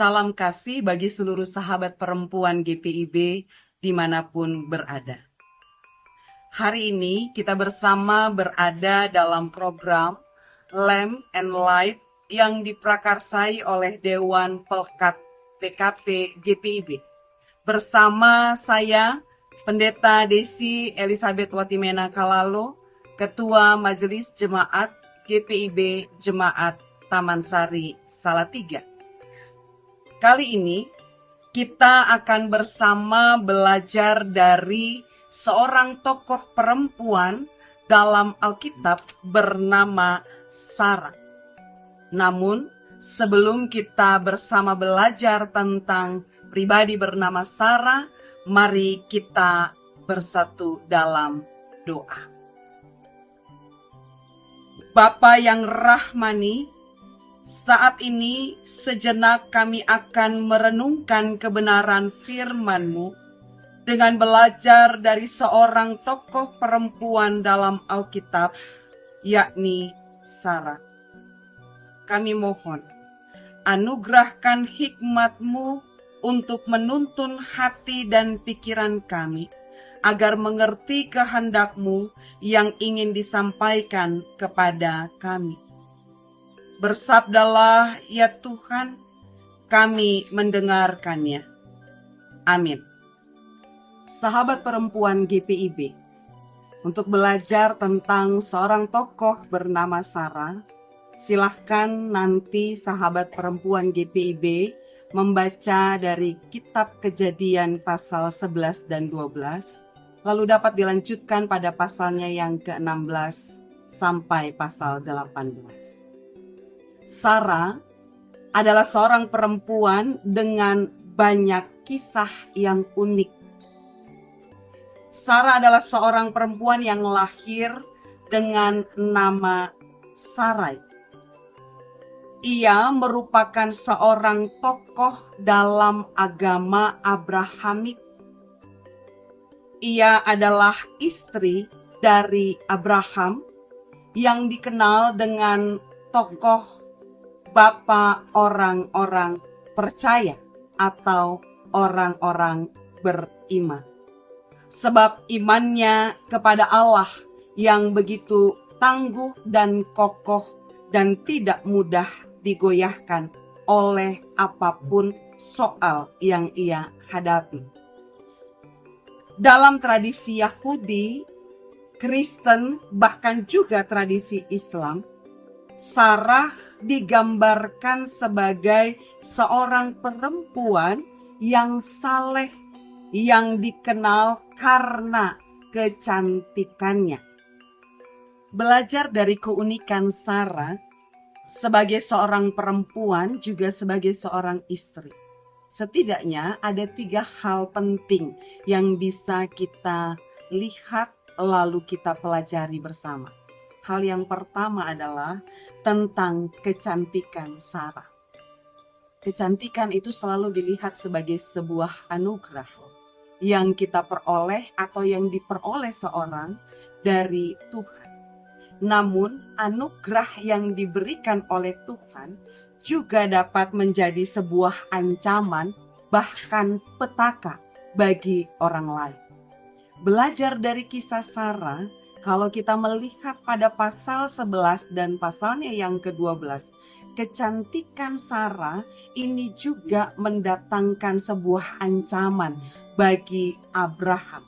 Salam kasih bagi seluruh sahabat perempuan GPIB dimanapun berada. Hari ini kita bersama berada dalam program Lamp and Light yang diprakarsai oleh Dewan Pelkat PKP GPIB. Bersama saya, Pendeta Desi Elizabeth Watimena Kalalo, Ketua Majelis Jemaat GPIB Jemaat Taman Sari Salatiga. Kali ini kita akan bersama belajar dari seorang tokoh perempuan dalam Alkitab bernama Sarah. Namun, sebelum kita bersama belajar tentang pribadi bernama Sarah, mari kita bersatu dalam doa. Bapa yang rahmani, saat ini sejenak kami akan merenungkan kebenaran firman-Mu dengan belajar dari seorang tokoh perempuan dalam Alkitab, yakni Sarah. Kami mohon, anugerahkan hikmat-Mu untuk menuntun hati dan pikiran kami, agar mengerti kehendak-Mu yang ingin disampaikan kepada kami. Bersabdalah ya Tuhan, kami mendengarkannya. Amin. Sahabat perempuan GPIB, untuk belajar tentang seorang tokoh bernama Sarah, silahkan nanti sahabat perempuan GPIB membaca dari kitab Kejadian pasal 11 dan 12, lalu dapat dilanjutkan pada pasalnya yang ke-16 sampai pasal 18. Sarah adalah seorang perempuan dengan banyak kisah yang unik. Sarah adalah seorang perempuan yang lahir dengan nama Sarai. Ia merupakan seorang tokoh dalam agama Abrahamik. Ia adalah istri dari Abraham yang dikenal dengan tokoh Bapa orang-orang percaya atau orang-orang beriman. Sebab imannya kepada Allah yang begitu tangguh dan kokoh dan tidak mudah digoyahkan oleh apapun soal yang ia hadapi. Dalam tradisi Yahudi, Kristen, bahkan juga tradisi Islam, Sarah digambarkan sebagai seorang perempuan yang saleh, yang dikenal karena kecantikannya. Belajar dari keunikan Sarah sebagai seorang perempuan juga sebagai seorang istri. Setidaknya ada 3 hal penting yang bisa kita lihat lalu kita pelajari bersama. Hal yang pertama adalah tentang kecantikan Sarah. Kecantikan itu selalu dilihat sebagai sebuah anugerah yang kita peroleh atau yang diperoleh seorang dari Tuhan. Namun anugerah yang diberikan oleh Tuhan juga dapat menjadi sebuah ancaman, bahkan petaka bagi orang lain. Belajar dari kisah Sarah, kalau kita melihat pada pasal 11 dan pasalnya yang ke-12, kecantikan Sarah ini juga mendatangkan sebuah ancaman bagi Abraham.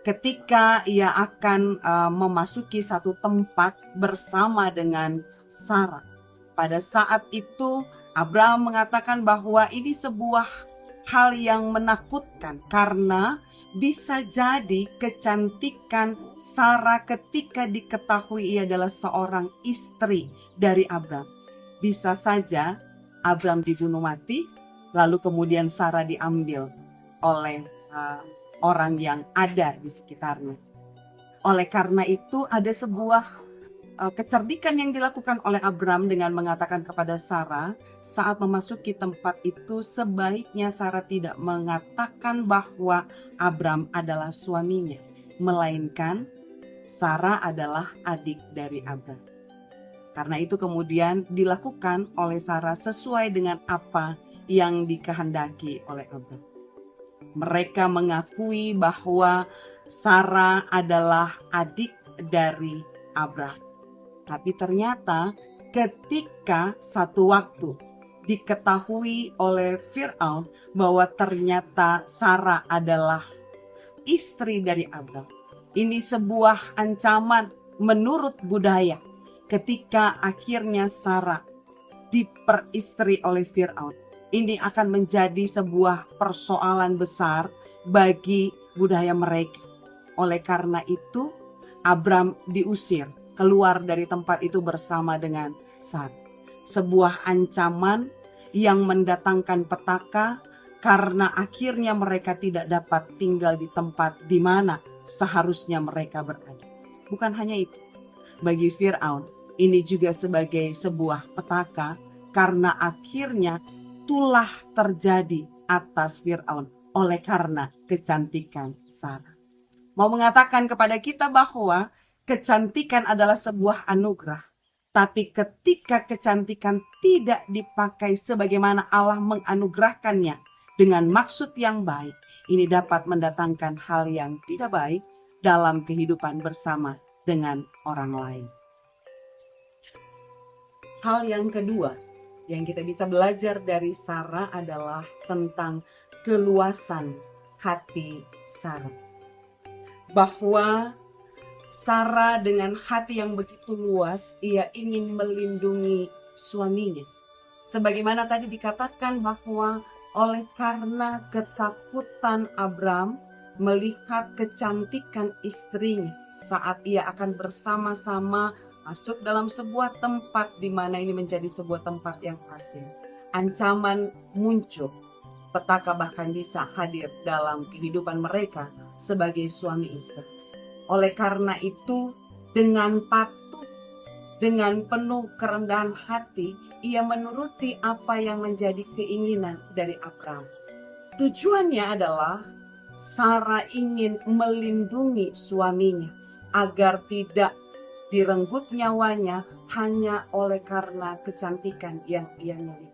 Ketika ia akan memasuki satu tempat bersama dengan Sarah. Pada saat itu Abraham mengatakan bahwa ini sebuah hal yang menakutkan karena bisa jadi kecantikan Sarah ketika diketahui ia adalah seorang istri dari Abraham. Bisa saja Abraham dibunuh mati, lalu kemudian Sarah diambil oleh orang yang ada di sekitarnya. Oleh karena itu ada sebuah kecerdikan yang dilakukan oleh Abraham dengan mengatakan kepada Sarah saat memasuki tempat itu, sebaiknya Sarah tidak mengatakan bahwa Abraham adalah suaminya, melainkan Sarah adalah adik dari Abraham. Karena itu kemudian dilakukan oleh Sarah sesuai dengan apa yang dikehendaki oleh Abram. Mereka mengakui bahwa Sarah adalah adik dari Abram. Tapi ternyata ketika satu waktu diketahui oleh Firaun bahwa ternyata Sarah adalah istri dari Abram, ini sebuah ancaman menurut budaya. Ketika akhirnya Sarah diperistri oleh Firaun, ini akan menjadi sebuah persoalan besar bagi budaya mereka. Oleh karena itu, Abram diusir keluar dari tempat itu bersama dengan Sarah. Sebuah ancaman yang mendatangkan petaka karena akhirnya mereka tidak dapat tinggal di tempat di mana seharusnya mereka berada. Bukan hanya itu, bagi Firaun ini juga sebagai sebuah petaka karena akhirnya tulah terjadi atas Firaun oleh karena kecantikan Sarah. Mau mengatakan kepada kita bahwa kecantikan adalah sebuah anugerah. Tapi ketika kecantikan tidak dipakai sebagaimana Allah menganugerahkannya dengan maksud yang baik, ini dapat mendatangkan hal yang tidak baik dalam kehidupan bersama dengan orang lain. Hal yang kedua yang kita bisa belajar dari Sarah adalah tentang keluasan hati Sarah. Bahwa Sarah dengan hati yang begitu luas, ia ingin melindungi suaminya. Sebagaimana tadi dikatakan bahwa oleh karena ketakutan Abram melihat kecantikan istrinya saat ia akan bersama-sama masuk dalam sebuah tempat di mana ini menjadi sebuah tempat yang asing. Ancaman muncul, petaka bahkan bisa hadir dalam kehidupan mereka sebagai suami istri. Oleh karena itu, dengan patuh, dengan penuh kerendahan hati, ia menuruti apa yang menjadi keinginan dari Abram. Tujuannya adalah Sarah ingin melindungi suaminya agar tidak direnggut nyawanya hanya oleh karena kecantikan yang ia miliki.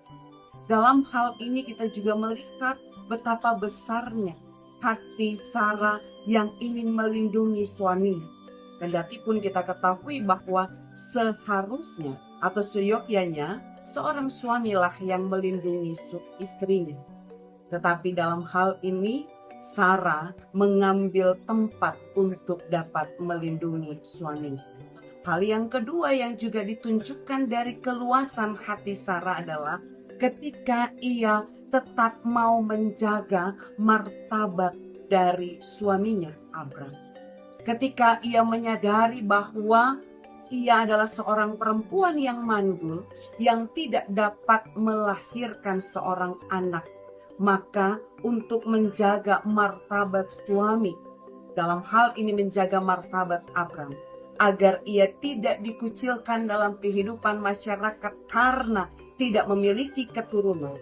Dalam hal ini kita juga melihat betapa besarnya hati Sarah yang ingin melindungi suaminya. Kendati pun kita ketahui bahwa seharusnya atau seyogyanya seorang suamilah yang melindungi istrinya. Tetapi dalam hal ini Sarah mengambil tempat untuk dapat melindungi suaminya. Hal yang kedua yang juga ditunjukkan dari keluasan hati Sarah adalah ketika ia tetap mau menjaga martabat dari suaminya Abram. Ketika ia menyadari bahwa ia adalah seorang perempuan yang mandul yang tidak dapat melahirkan seorang anak, maka untuk menjaga martabat suami, dalam hal ini menjaga martabat Abram, agar ia tidak dikucilkan dalam kehidupan masyarakat karena tidak memiliki keturunan,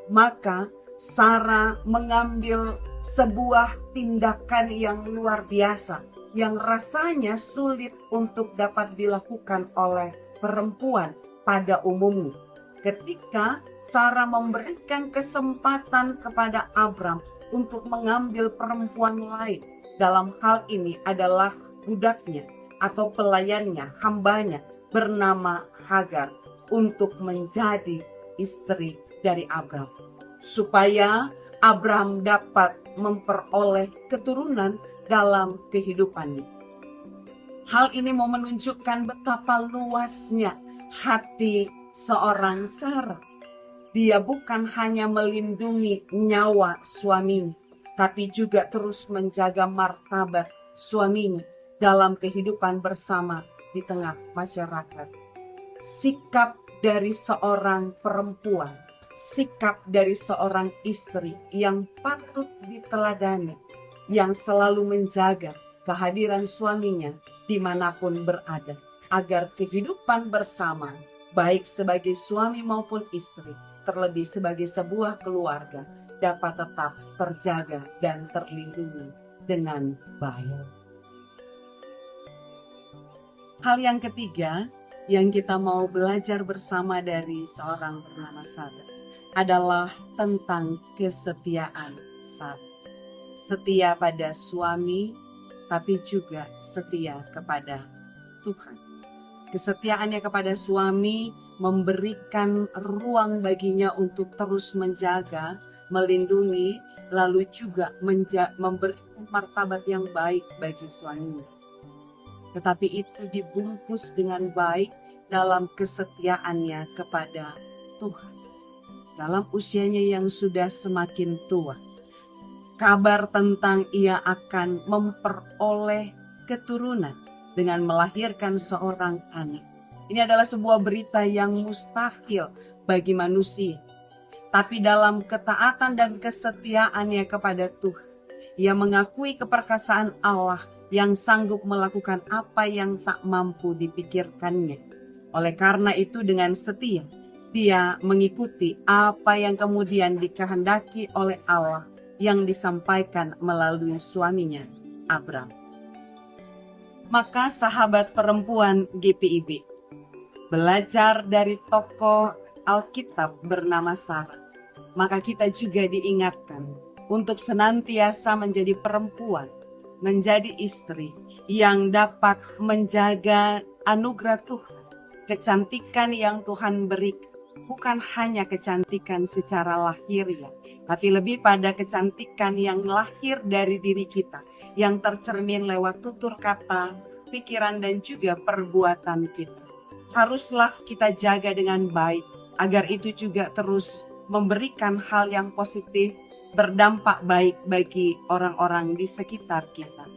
maka Sarah mengambil sebuah tindakan yang luar biasa yang rasanya sulit untuk dapat dilakukan oleh perempuan pada umumnya. Ketika Sarah memberikan kesempatan kepada Abram untuk mengambil perempuan lain, dalam hal ini adalah budaknya atau pelayannya, hambanya bernama Hagar, untuk menjadi istri dari Abram, supaya Abram dapat memperoleh keturunan dalam kehidupannya. Hal ini mau menunjukkan betapa luasnya hati seorang Sarah. Dia bukan hanya melindungi nyawa suaminya, tapi juga terus menjaga martabat suaminya dalam kehidupan bersama di tengah masyarakat. Sikap dari seorang perempuan, sikap dari seorang istri yang patut diteladani, yang selalu menjaga kehadiran suaminya dimanapun berada, agar kehidupan bersama, baik sebagai suami maupun istri, terlebih sebagai sebuah keluarga, dapat tetap terjaga dan terlindungi dengan baik. Hal yang ketiga yang kita mau belajar bersama dari seorang bernama Sarah, adalah tentang kesetiaan Sarah. Setia pada suami, tapi juga setia kepada Tuhan. Kesetiaannya kepada suami memberikan ruang baginya untuk terus menjaga, melindungi, lalu juga memberikan martabat yang baik bagi suaminya. Tetapi itu dibungkus dengan baik dalam kesetiaannya kepada Tuhan. Dalam usianya yang sudah semakin tua, kabar tentang ia akan memperoleh keturunan dengan melahirkan seorang anak. Ini adalah sebuah berita yang mustahil bagi manusia. Tapi dalam ketaatan dan kesetiaannya kepada Tuhan, ia mengakui keperkasaan Allah yang sanggup melakukan apa yang tak mampu dipikirkannya. Oleh karena itu dengan setia, dia mengikuti apa yang kemudian dikehendaki oleh Allah yang disampaikan melalui suaminya, Abram. Maka sahabat perempuan GPIB belajar dari tokoh Alkitab bernama Sarah. Maka kita juga diingatkan untuk senantiasa menjadi perempuan, menjadi istri yang dapat menjaga anugerah Tuhan, kecantikan yang Tuhan berikan. Bukan hanya kecantikan secara lahiriah, tapi lebih pada kecantikan yang lahir dari diri kita, yang tercermin lewat tutur kata, pikiran, dan juga perbuatan kita. Haruslah kita jaga dengan baik, agar itu juga terus memberikan hal yang positif, berdampak baik bagi orang-orang di sekitar kita.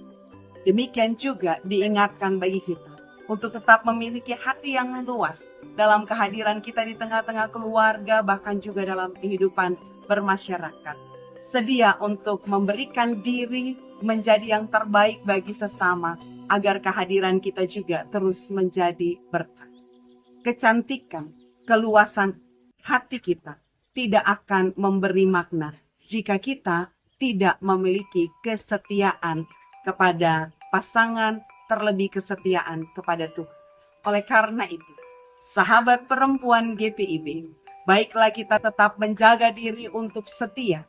Demikian juga diingatkan bagi kita untuk tetap memiliki hati yang luas dalam kehadiran kita di tengah-tengah keluarga, bahkan juga dalam kehidupan bermasyarakat. Sedia untuk memberikan diri menjadi yang terbaik bagi sesama, agar kehadiran kita juga terus menjadi berkat. Kecantikan, keluasan hati kita tidak akan memberi makna jika kita tidak memiliki kesetiaan kepada pasangan, terlebih kesetiaan kepada Tuhan. Oleh karena itu, sahabat perempuan GPIB, baiklah kita tetap menjaga diri untuk setia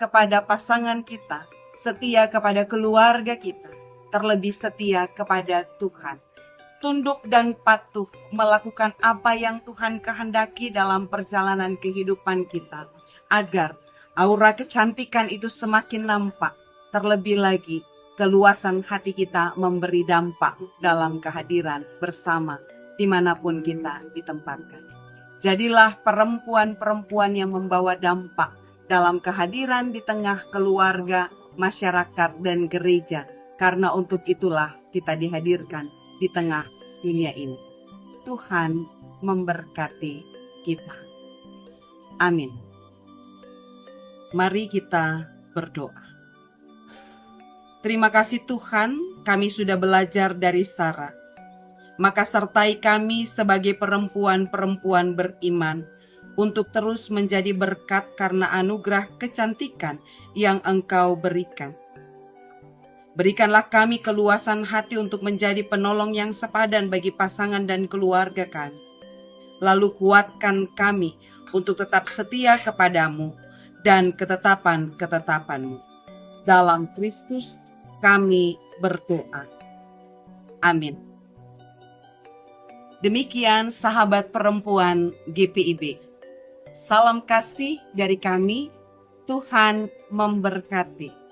kepada pasangan kita, setia kepada keluarga kita, terlebih setia kepada Tuhan. Tunduk dan patuh melakukan apa yang Tuhan kehendaki dalam perjalanan kehidupan kita, agar aura kecantikan itu semakin nampak. Terlebih lagi, keluasan hati kita memberi dampak dalam kehadiran bersama dimanapun kita ditempatkan. Jadilah perempuan-perempuan yang membawa dampak dalam kehadiran di tengah keluarga, masyarakat, dan gereja. Karena untuk itulah kita dihadirkan di tengah dunia ini. Tuhan memberkati kita. Amin. Mari kita berdoa. Terima kasih Tuhan, kami sudah belajar dari Sarah. Maka sertai kami sebagai perempuan-perempuan beriman untuk terus menjadi berkat karena anugerah kecantikan yang Engkau berikan. Berikanlah kami keluasan hati untuk menjadi penolong yang sepadan bagi pasangan dan keluarga kami. Lalu kuatkan kami untuk tetap setia kepadamu dan ketetapan-ketetapanmu. Dalam Kristus kami berdoa. Amin. Demikian sahabat perempuan GPIB. Salam kasih dari kami, Tuhan memberkati.